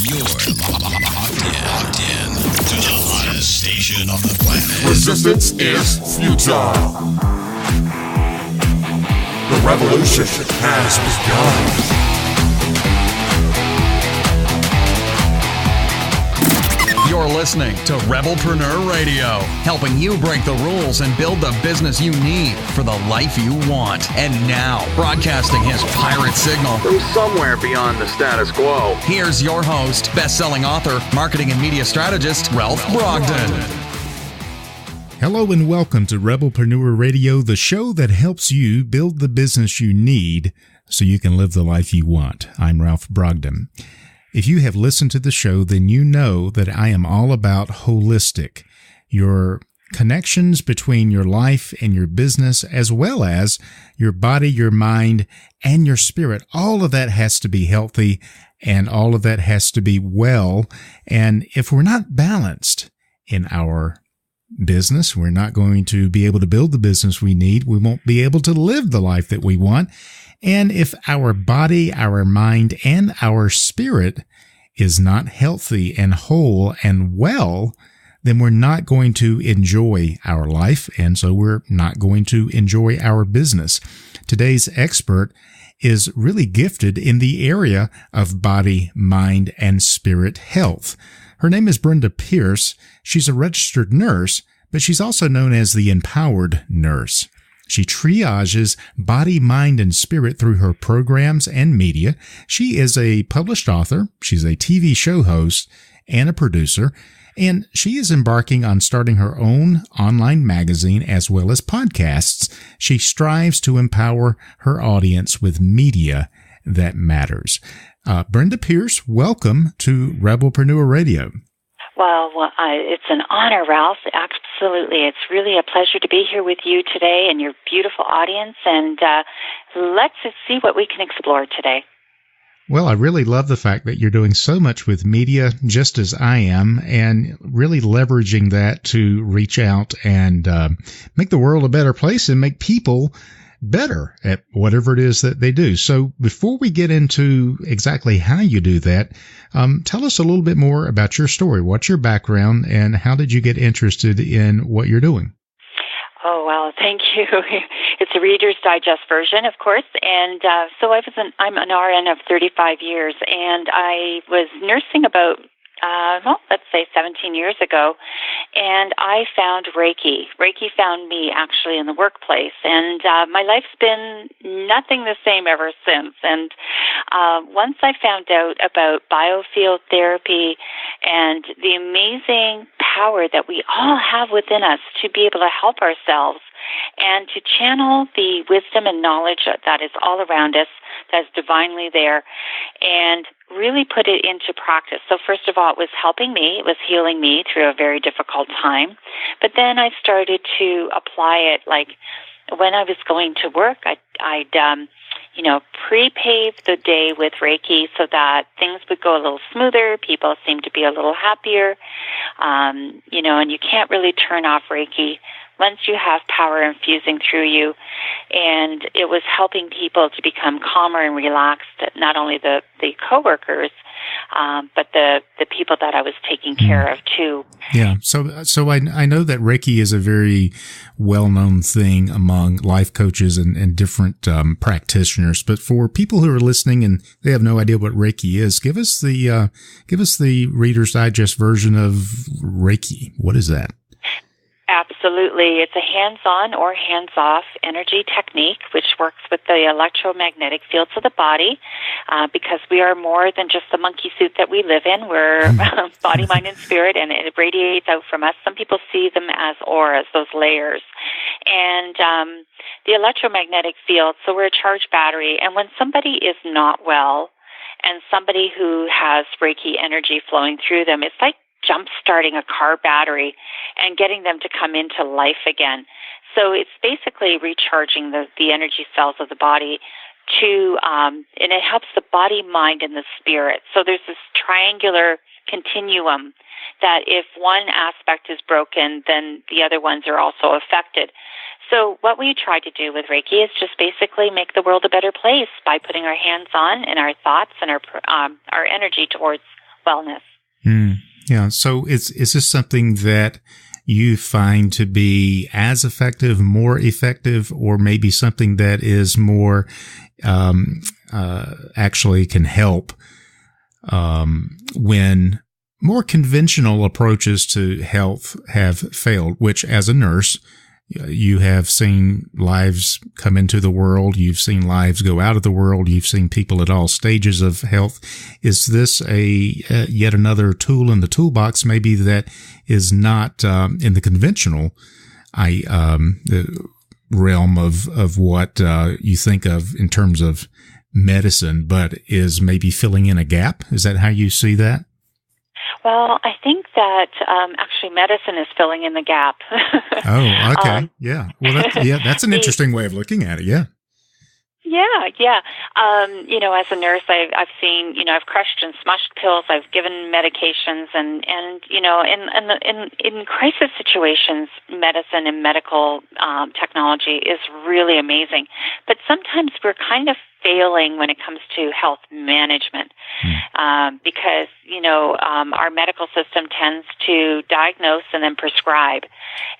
You're locked in to the hottest station on the planet. Resistance is futile. The revolution has begun. You're listening to Rebelpreneur Radio, helping you break the rules and build the business you need for the life you want. And now, broadcasting his pirate signal from somewhere beyond the status quo, here's your host, best-selling author, marketing and media strategist, Ralph Brogden. Hello and welcome to Rebelpreneur Radio, the show that helps you build the business you need so you can live the life you want. I'm Ralph Brogden. If you have listened to the show, then you know that I am all about holistic, your connections between your life and your business, as well as your body, your mind, and your spirit. All of that has to be healthy, and all of that has to be well. And if we're not balanced in our business, we're not going to be able to build the business we need. We won't be able to live the life that we want. And if our body, our mind, and our spirit is not healthy and whole and well, then we're not going to enjoy our life, and so we're not going to enjoy our business. Today's expert is really gifted in the area of body, mind, and spirit health. Her name is Brenda Pearce. She's a registered nurse, but she's also known as the Empowered Nurse. She triages body, mind, and spirit through her programs and media. She is a published author. She's a TV show host and a producer. And she is embarking on starting her own online magazine as well as podcasts. She strives to empower her audience with media that matters. Brenda Pearce, welcome to Rebelpreneur Radio. Well, it's an honor, Ralph. Absolutely. It's really a pleasure to be here with you today and your beautiful audience. And let's see what we can explore today. Well, I really love the fact that you're doing so much with media, just as I am, and really leveraging that to reach out and make the world a better place and make people better at whatever it is that they do. So before we get into exactly how you do that, tell us a little bit more about your story. What's your background and how did you get interested in what you're doing? Oh, well, thank you. It's a Reader's Digest version, of course. And so I'm an RN of 35 years, and I was nursing about let's say 17 years ago, and I found Reiki. Reiki found me actually in the workplace, and my life's been nothing the same ever since. And once I found out about biofield therapy and the amazing power that we all have within us to be able to help ourselves and to channel the wisdom and knowledge that is all around us, that's divinely there, and really put it into practice. So first of all, it was helping me. It was healing me through a very difficult time. But then I started to apply it, like when I was going to work, I'd pre-pave the day with Reiki so that things would go a little smoother. People seemed to be a little happier, and you can't really turn off Reiki once you have power infusing through you. And it was helping people to become calmer and relaxed, not only the coworkers, but the people that I was taking care of too. Yeah. So I know that Reiki is a very well-known thing among life coaches and different practitioners. But for people who are listening and they have no idea what Reiki is, give us the Reader's Digest version of Reiki. What is that? Absolutely. It's a hands-on or hands-off energy technique which works with the electromagnetic fields of the body because we are more than just the monkey suit that we live in. We're body, mind, and spirit, and it radiates out from us. Some people see them as auras, those layers. And the electromagnetic field, so we're a charged battery, and when somebody is not well and somebody who has Reiki energy flowing through them, it's like jump-starting a car battery and getting them to come into life again. So it's basically recharging the energy cells of the body and it helps the body, mind, and the spirit. So there's this triangular continuum that if one aspect is broken, then the other ones are also affected. So what we try to do with Reiki is just basically make the world a better place by putting our hands on and our thoughts and our energy towards wellness. Yeah. So is this something that you find to be as effective, more effective, or maybe something that is more actually can help when more conventional approaches to health have failed, which as a nurse, you have seen lives come into the world. You've seen lives go out of the world. You've seen people at all stages of health. Is this yet another tool in the toolbox, maybe that is not in the conventional realm of what you think of in terms of medicine, but is maybe filling in a gap? Is that how you see that? Well, I think that actually medicine is filling in the gap. Oh, okay. Yeah. Well, that's an interesting way of looking at it. Yeah. Yeah. As a nurse, I've seen, I've crushed and smushed pills. I've given medications, and in crisis situations, medicine and medical technology is really amazing. But sometimes we're kind of failing when it comes to health management because, our medical system tends to diagnose and then prescribe.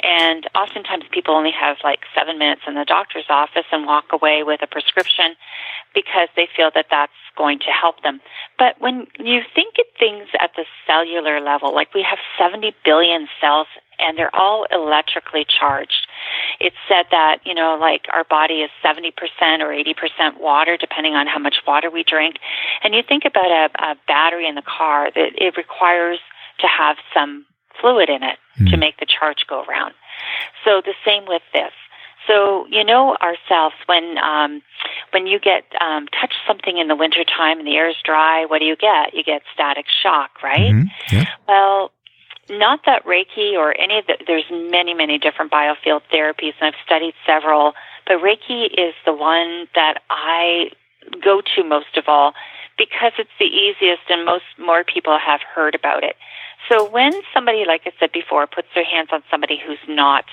And oftentimes people only have like 7 minutes in the doctor's office and walk away with a prescription because they feel that that's going to help them. But when you think of things at the cellular level, like we have 70 billion cells and they're all electrically charged. It's said that, like our body is 70% or 80% water, depending on how much water we drink. And you think about a battery in the car, that it requires to have some fluid in it to make the charge go around. So the same with this. So, ourselves, when you get touch something in the wintertime and the air is dry, what do? You get static shock, right? Mm-hmm. Yeah. Well, not that Reiki or any of there's many, many different biofield therapies, and I've studied several, but Reiki is the one that I go to most of all because it's the easiest and more people have heard about it. So when somebody, like I said before, puts their hands on somebody who's not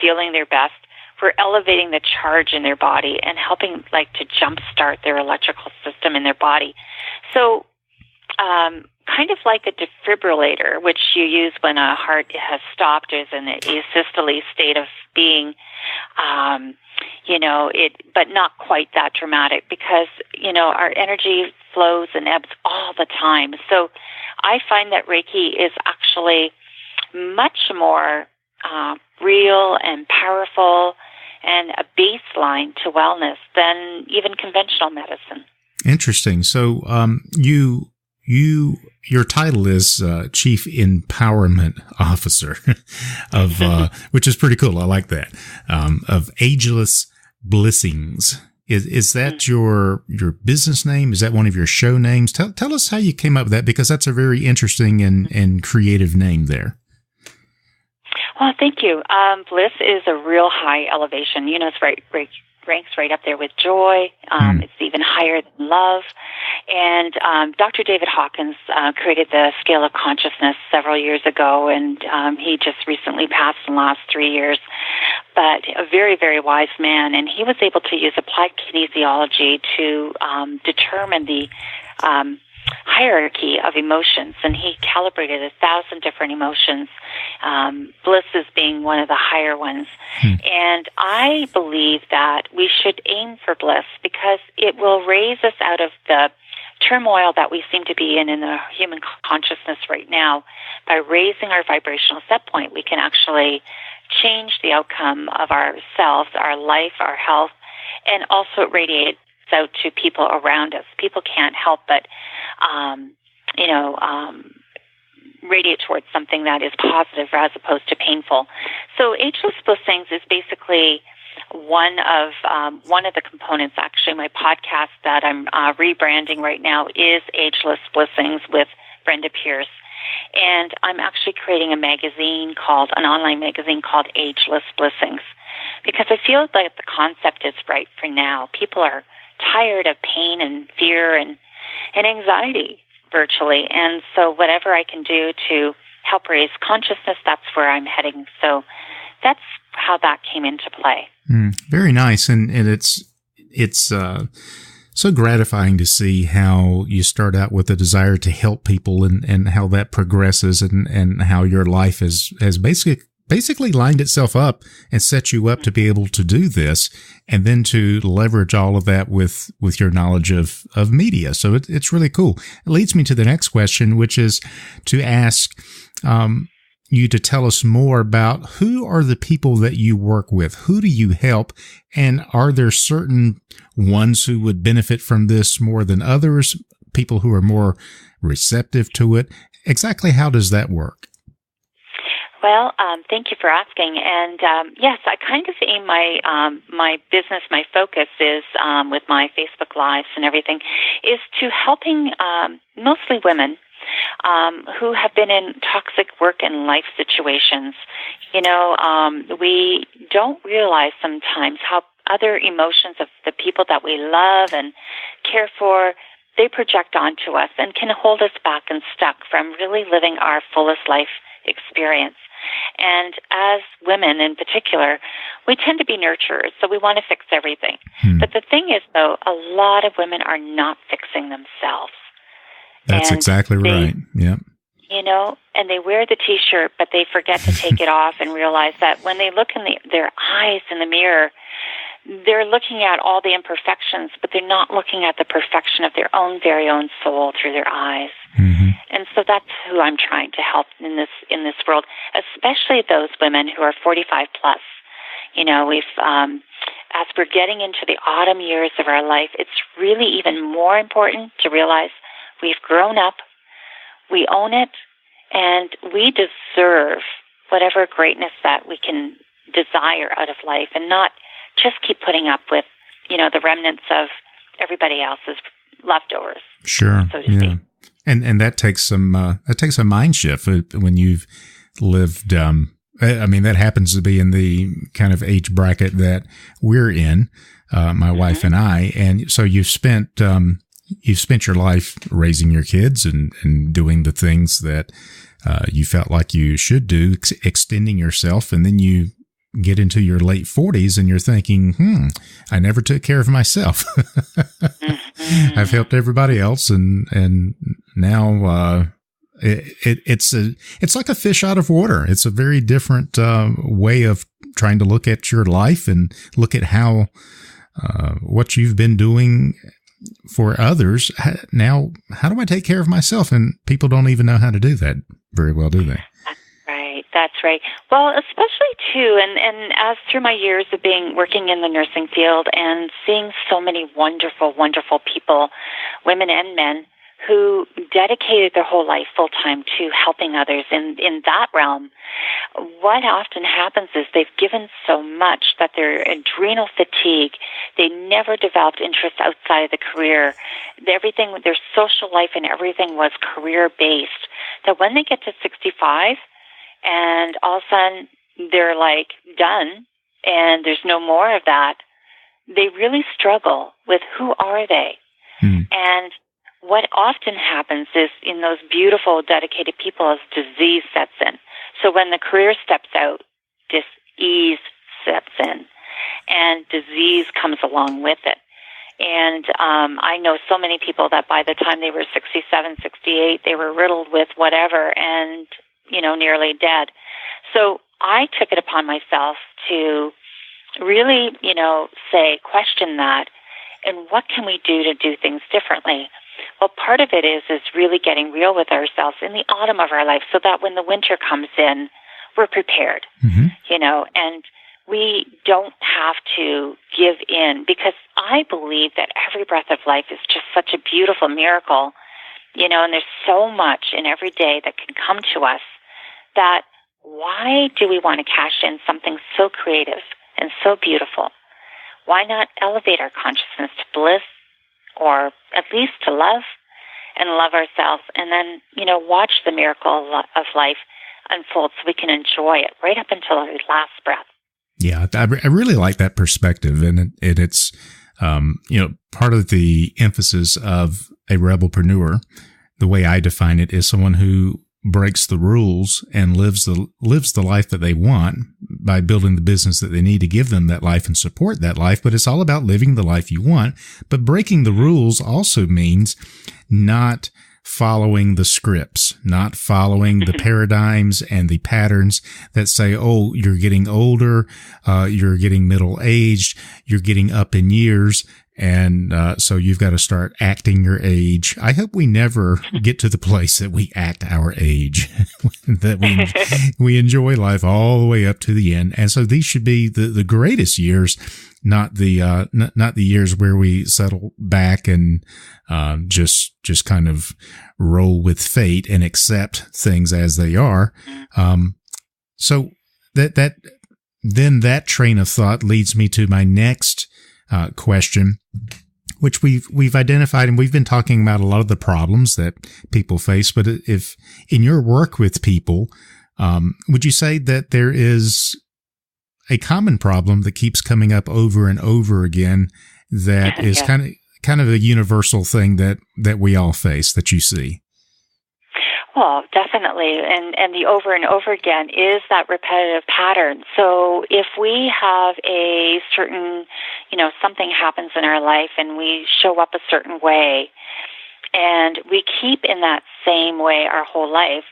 feeling their best, we're elevating the charge in their body and helping to jumpstart their electrical system in their body. So kind of like a defibrillator, which you use when a heart has stopped or is in an asystole state of being, but not quite that dramatic because, our energy flows and ebbs all the time. So I find that Reiki is actually much more real and powerful and a baseline to wellness than even conventional medicine. Interesting. So your title is Chief Empowerment Officer of which is pretty cool. I like that. Of Ageless Blessings. Is that your business name? Is that one of your show names? Tell us how you came up with that, because that's a very interesting and creative name there. Well, thank you. Bliss is a real high elevation. It's ranks right up there with joy. It's even higher than love. And Dr. David Hawkins created the scale of consciousness several years ago, and he just recently passed in the last 3 years. But a very, very wise man, and he was able to use applied kinesiology to determine the hierarchy of emotions, and he calibrated 1,000 different emotions, bliss as being one of the higher ones. And I believe that we should aim for bliss because it will raise us out of the turmoil that we seem to be in the human consciousness right now. By raising our vibrational set point, we can actually change the outcome of ourselves, our life, our health, and also radiate out to people around us. People can't help but, radiate towards something that is positive as opposed to painful. So Ageless Blessings is basically one of the components. Actually, my podcast that I'm rebranding right now is Ageless Blessings with Brenda Pearce. And I'm actually creating an online magazine called Ageless Blessings, because I feel like the concept is right for now. People are tired of pain and fear and anxiety virtually. And so whatever I can do to help raise consciousness, that's where I'm heading. So that's how that came into play. Very nice. And it's so gratifying to see how you start out with a desire to help people and how that progresses and how your life has basically lined itself up and set you up to be able to do this, and then to leverage all of that with your knowledge of media. So it's really cool. It leads me to the next question, which is to ask you to tell us more about who are the people that you work with? Who do you help? And are there certain ones who would benefit from this more than others? People who are more receptive to it? Exactly how does that work? Well, thank you for asking. And yes, I kind of aim my business, my focus is with my Facebook Lives and everything, is to helping mostly women who have been in toxic work and life situations. We don't realize sometimes how other emotions of the people that we love and care for, they project onto us and can hold us back and stuck from really living our fullest life experience. And as women in particular, we tend to be nurturers, so we want to fix everything. But the thing is, though, a lot of women are not fixing themselves. That's exactly right. Yep. And they wear the T-shirt, but they forget to take it off and realize that when they look in their eyes in the mirror, they're looking at all the imperfections, but they're not looking at the perfection of their own very own soul through their eyes. Mm-hmm. And so that's who I'm trying to help in this world, especially those women who are 45 plus. We've as we're getting into the autumn years of our life, it's really even more important to realize we've grown up, we own it, and we deserve whatever greatness that we can desire out of life, and not just keep putting up with, the remnants of everybody else's leftovers. Sure. So to speak. And that takes a mind shift when you've lived. That happens to be in the kind of age bracket that we're in, my wife and I. And so you've spent your life raising your kids and doing the things that you felt like you should do, extending yourself, and then you get into your late 40s and you're thinking, I never took care of myself. I've helped everybody else, and now it's like a fish out of water. It's a very different way of trying to look at your life and look at how what you've been doing for others. Now, how do I take care of myself? And people don't even know how to do that very well, do they? That's right. Well, especially too, and as through my years of working in the nursing field and seeing so many wonderful, wonderful people, women and men, who dedicated their whole life full time to helping others in that realm, what often happens is they've given so much that their adrenal fatigue, they never developed interest outside of the career. Everything, their social life and everything was career based. That when they get to 65, and all of a sudden they're like done, and there's no more of that, they really struggle with who are they. And what often happens is in those beautiful, dedicated people is disease sets in. So when the career steps out, dis-ease steps in, and disease comes along with it. And I know so many people that by the time they were 67, 68, they were riddled with whatever and, nearly dead. So I took it upon myself to really, question that, and what can we do to do things differently? Well, part of it is really getting real with ourselves in the autumn of our life so that when the winter comes in, we're prepared, and we don't have to give in, because I believe that every breath of life is just such a beautiful miracle, and there's so much in every day that can come to us that why do we want to cash in something so creative and so beautiful? Why not elevate our consciousness to bliss, or at least to love, and love ourselves, and then, watch the miracle of life unfold so we can enjoy it right up until our last breath. Yeah, I really like that perspective, and it's, part of the emphasis of a rebelpreneur, the way I define it, is someone who breaks the rules and lives the life that they want by building the business that they need to give them that life and support that life. But it's all about living the life you want. But breaking the rules also means not following the scripts, not following the paradigms and the patterns that say, oh, you're getting older, you're getting middle-aged, you're getting up in years, and so you've got to start acting your age. I hope we never get to the place that we act our age, that we enjoy life all the way up to the end. And so these should be the greatest years, not the years where we settle back and just kind of roll with fate and accept things as they are. So that train of thought leads me to my next question, which we've identified, and we've been talking about a lot of the problems that people face. But if in your work with people, would you say that there is a common problem that keeps coming up over and over again that is kind of a universal thing that we all face, that you see? Well, definitely. And the over and over again is that repetitive pattern. So if we have a certain, something happens in our life and we show up a certain way and we keep in that same way our whole life,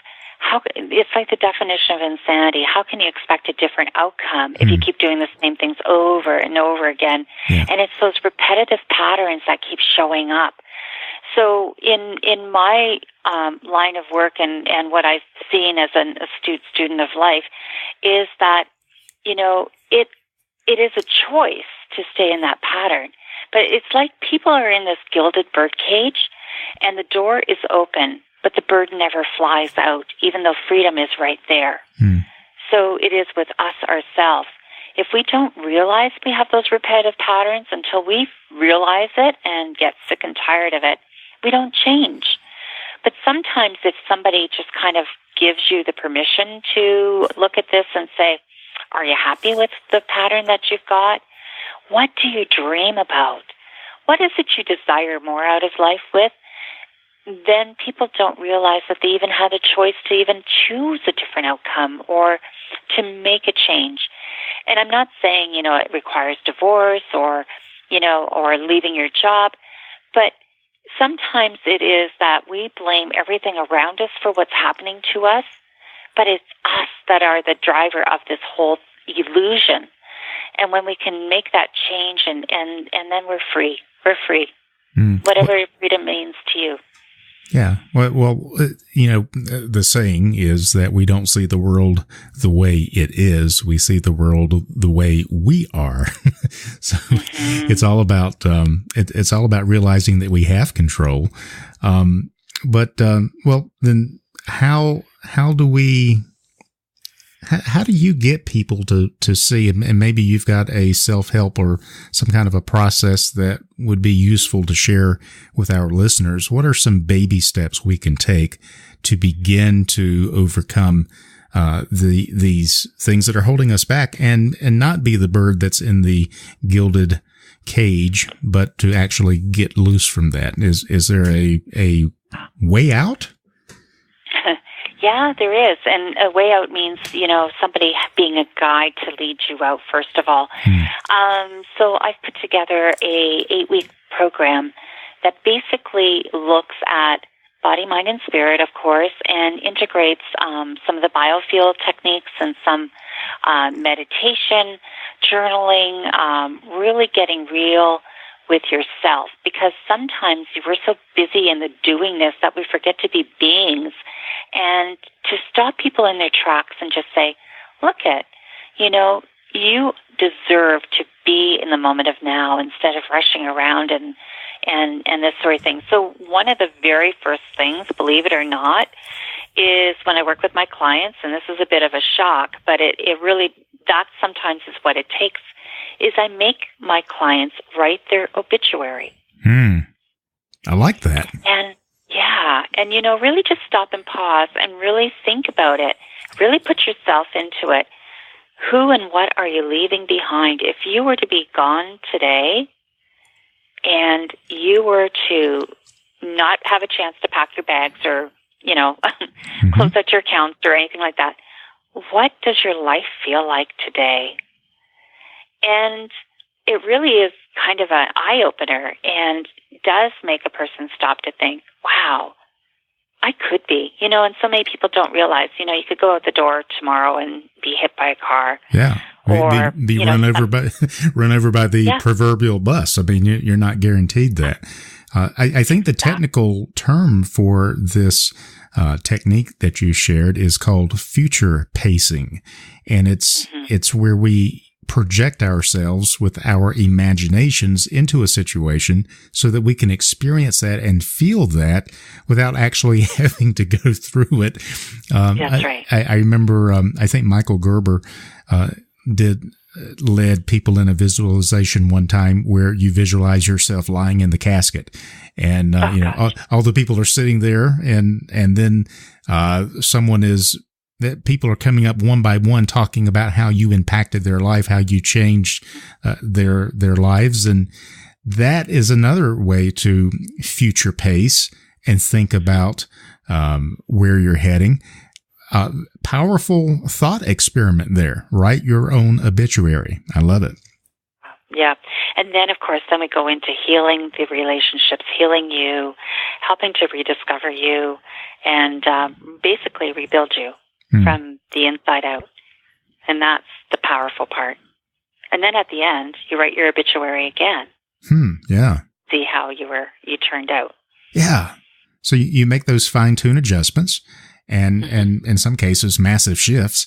it's like the definition of insanity. How can you expect a different outcome if you keep doing the same things over and over again? Yeah. And it's those repetitive patterns that keep showing up. So in my line of work and what I've seen as an astute student of life is that, it is a choice to stay in that pattern. But it's like people are in this gilded bird cage and the door is open, but the bird never flies out, even though freedom is right there. So it is with us ourselves. If we don't realize we have those repetitive patterns until we realize it and get sick and tired of it, we don't change. But sometimes if somebody just kind of gives you the permission to look at this and say, are you happy with the pattern that you've got? What do you dream about? What is it you desire more out of life with? Then people don't realize that they even have a choice to even choose a different outcome or to make a change. And I'm not saying, it requires divorce or leaving your job, but sometimes it is that we blame everything around us for what's happening to us, but it's us that are the driver of this whole illusion. And when we can make that change and then we're free. We're free. Whatever freedom means to you. Yeah. Well, the saying is that we don't see the world the way it is. We see the world the way we are. So it's all about, it's all about realizing that we have control. But then how do you get people to see, and maybe you've got a self-help or some kind of a process that would be useful to share with our listeners? What are some baby steps we can take to begin to overcome these things that are holding us back and not be the bird that's in the gilded cage, but to actually get loose from that? Is there a way out? Yeah, there is. And a way out means, somebody being a guide to lead you out, first of all. So I've put together a 8-week program that basically looks at body, mind, and spirit, of course, and integrates some of the biofield techniques and some meditation, journaling, really getting real with yourself, because sometimes we're so busy in the doingness that we forget to be beings, and to stop people in their tracks and just say, look it, you deserve to be in the moment of now instead of rushing around and this sort of thing. So one of the very first things, believe it or not, is when I work with my clients, and this is a bit of a shock, but it really, that sometimes is what it takes, is I make my clients write their obituary. I like that. And really just stop and pause and really think about it. Really put yourself into it. Who and what are you leaving behind? If you were to be gone today and you were to not have a chance to pack your bags or, close out your accounts or anything like that. What does your life feel like today? And it really is kind of an eye-opener and does make a person stop to think, wow, I could be, and so many people don't realize, you could go out the door tomorrow and be hit by a car. Yeah. Or be run over by the proverbial bus. I mean, you're not guaranteed that. I think the technical term for this technique that you shared is called future pacing. And it's where we project ourselves with our imaginations into a situation so that we can experience that and feel that without actually having to go through it. That's right. I remember, I think Michael Gerber led people in a visualization one time where you visualize yourself lying in the casket, and all the people are sitting there, and then people are coming up one by one talking about how you impacted their life, how you changed their lives, and that is another way to future pace and think about where you're heading. Powerful thought experiment there. Write your own obituary. I love it. Yeah. And then, of course, we go into healing the relationships, healing you, helping to rediscover you, and basically rebuild you from the inside out. And that's the powerful part. And then at the end, you write your obituary again. Yeah. See how you turned out. Yeah. So you make those fine-tune adjustments. And in some cases, massive shifts.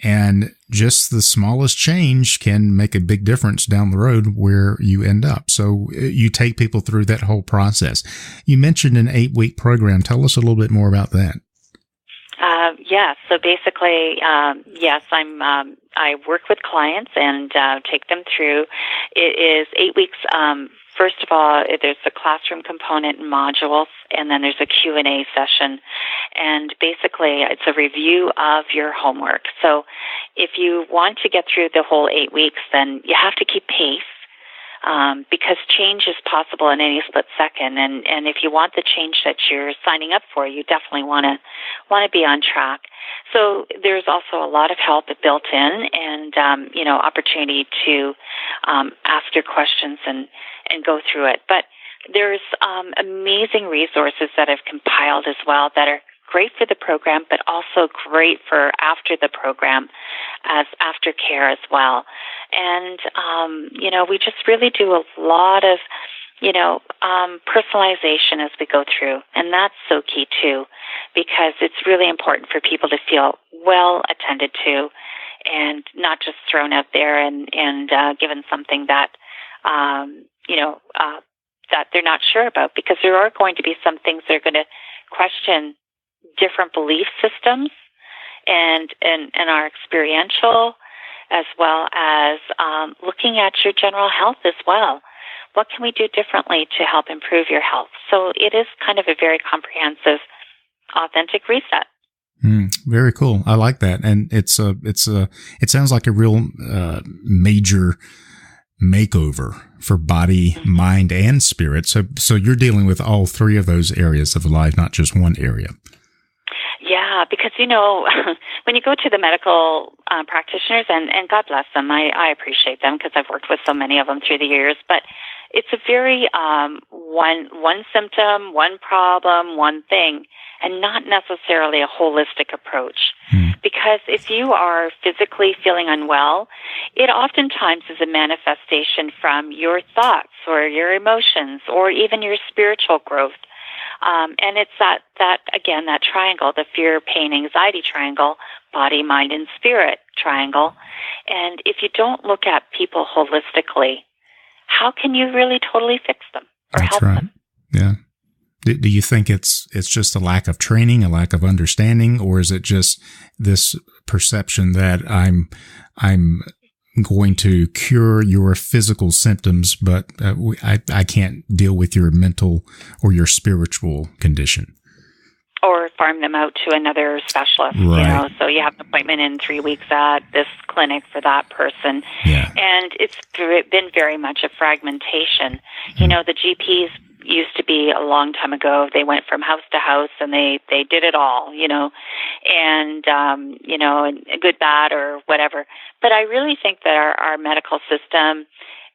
And just the smallest change can make a big difference down the road where you end up. So you take people through that whole process. You mentioned an 8-week program. Tell us a little bit more about that. Yeah. So basically, yes, I work with clients and take them through. It is 8 weeks. First of all, there's a classroom component and modules, and then there's a Q&A session. And basically, it's a review of your homework. So if you want to get through the whole 8 weeks, then you have to keep pace, because change is possible in any split second. And if you want the change that you're signing up for, you definitely want to be on track. So there's also a lot of help built in, and opportunity to ask your questions and go through it. But there's amazing resources that I've compiled as well that are great for the program, but also great for after the program as aftercare as well. And, we just really do a lot of, personalization as we go through. And that's so key too, because it's really important for people to feel well attended to and not just thrown out there and given something that, that they're not sure about, because there are going to be some things that are going to question different belief systems and our experiential, as well as looking at your general health as well. What can we do differently to help improve your health? So it is kind of a very comprehensive, authentic reset. Very cool. I like that. And it sounds like a real major makeover for body, mind, and spirit. So you're dealing with all three of those areas of life, not just one area. Yeah, because, when you go to the medical practitioners, and God bless them, I appreciate them because I've worked with so many of them through the years, but it's a very one symptom, one problem, one thing, and not necessarily a holistic approach. Because if you are physically feeling unwell, it oftentimes is a manifestation from your thoughts or your emotions or even your spiritual growth. And it's that again, that triangle, the fear, pain, anxiety triangle, body, mind, and spirit triangle. And if you don't look at people holistically, how can you really totally fix them or That's help right. them? Yeah. Do you think it's just a lack of training, a lack of understanding, or is it just this perception that I'm going to cure your physical symptoms, but I can't deal with your mental or your spiritual condition? Or farm them out to another specialist, right. So you have an appointment in 3 weeks at this clinic for that person. Yeah. And it's been very much a fragmentation. The GPs, used to be a long time ago. They went from house to house and they did it all, and, and good, bad, or whatever. But I really think that our medical system,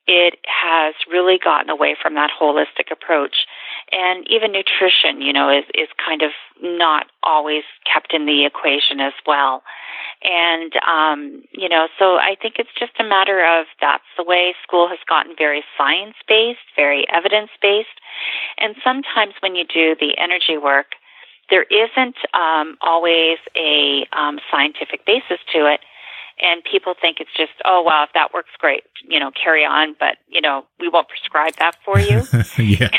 it has really gotten away from that holistic approach. And even nutrition, is kind of not always kept in the equation as well. And, so I think it's just a matter of that's the way school has gotten very science-based, very evidence-based. And sometimes when you do the energy work, there isn't always a scientific basis to it. And people think it's just, oh, wow, if that works, great, carry on. But, we won't prescribe that for you. Yeah.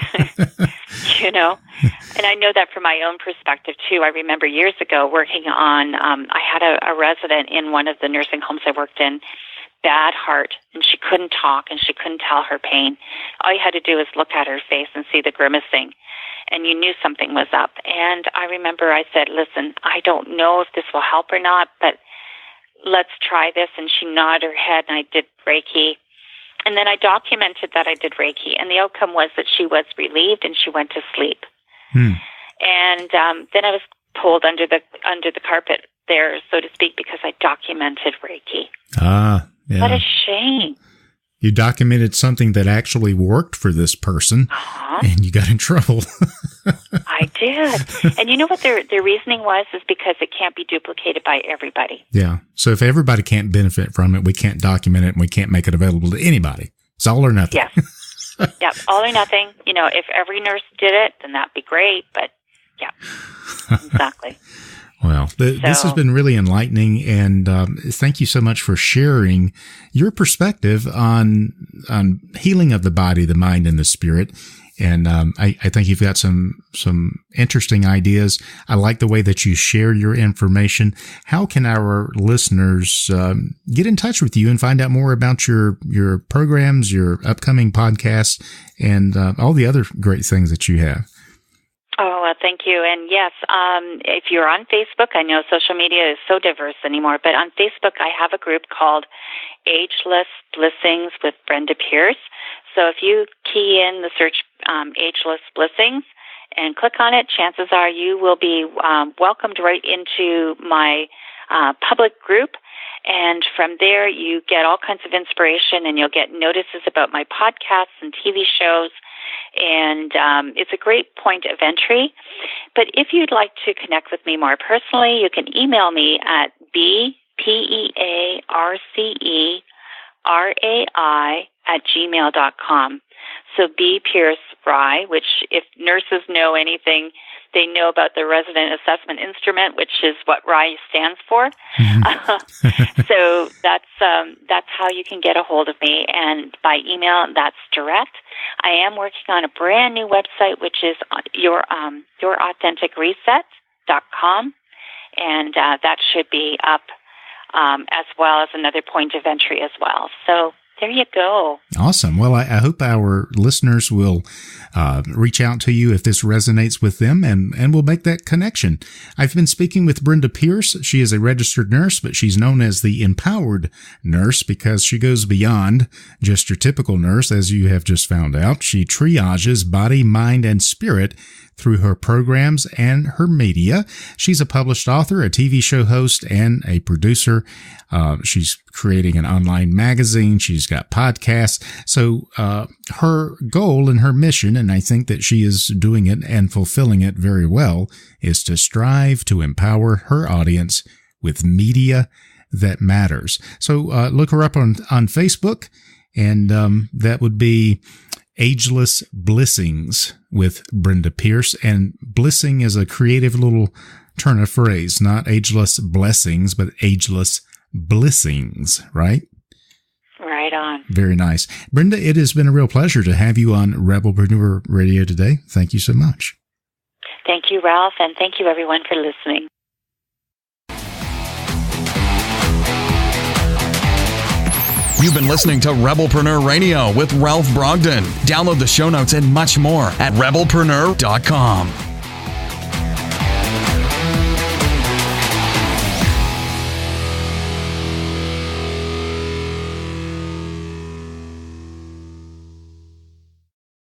And I know that from my own perspective, too. I remember years ago working on, I had a resident in one of the nursing homes I worked in, bad heart, and she couldn't talk and she couldn't tell her pain. All you had to do was look at her face and see the grimacing, and you knew something was up. And I remember I said, listen, I don't know if this will help or not, but let's try this. And she nodded her head, and I did Reiki. And then I documented that I did Reiki, and the outcome was that she was relieved and she went to sleep. And then I was pulled under the carpet there, so to speak, because I documented Reiki. Yeah. What a shame. You documented something that actually worked for this person, and you got in trouble. I did. And you know what their reasoning was? Is because it can't be duplicated by everybody. Yeah. So if everybody can't benefit from it, we can't document it, and we can't make it available to anybody. It's all or nothing. Yes. Yep. All or nothing. If every nurse did it, then that'd be great. But yeah, exactly. Well, this has been really enlightening, and thank you so much for sharing your perspective on healing of the body, the mind, and the spirit. And I think you've got some interesting ideas. I like the way that you share your information. How can our listeners get in touch with you and find out more about your programs, your upcoming podcasts, and all the other great things that you have? Oh, well, thank you. And yes, if you're on Facebook, I know social media is so diverse anymore, but on Facebook, I have a group called Ageless Blessings with Brenda Pearce. So if you key in the search Ageless Blessings and click on it, chances are you will be welcomed right into my public group. And from there, you get all kinds of inspiration, and you'll get notices about my podcasts and TV shows. And it's a great point of entry. But if you'd like to connect with me more personally, you can email me at bpearcerai@gmail.com. So B. Pearce Rai, which if nurses know anything, they know about the resident assessment instrument, which is what RAI stands for. So that's how you can get a hold of me. And by email, that's direct. I am working on a brand new website, which is yourauthenticreset.com. And that should be up as well as another point of entry as well. So there you go. Awesome. Well, I hope our listeners will reach out to you if this resonates with them, and we'll make that connection. I've been speaking with Brenda Pearce. She is a registered nurse, but she's known as the empowered nurse because she goes beyond just your typical nurse, as you have just found out. She triages body, mind, and spirit through her programs and her media. She's a published author, a TV show host, and a producer. She's creating an online magazine. She's got podcasts. So her goal and her mission, and I think that she is doing it and fulfilling it very well, is to strive to empower her audience with media that matters. So look her up on Facebook, and that would be Ageless Blessings with Brenda Pearce. And blessing is a creative little turn of phrase, not ageless blessings, but ageless blessings, right? Right on. Very nice. Brenda, it has been a real pleasure to have you on Rebelpreneur Radio today. Thank you so much. Thank you, Ralph, and thank you, everyone, for listening. You've been listening to Rebelpreneur Radio with Ralph Brogden. Download the show notes and much more at rebelpreneur.com.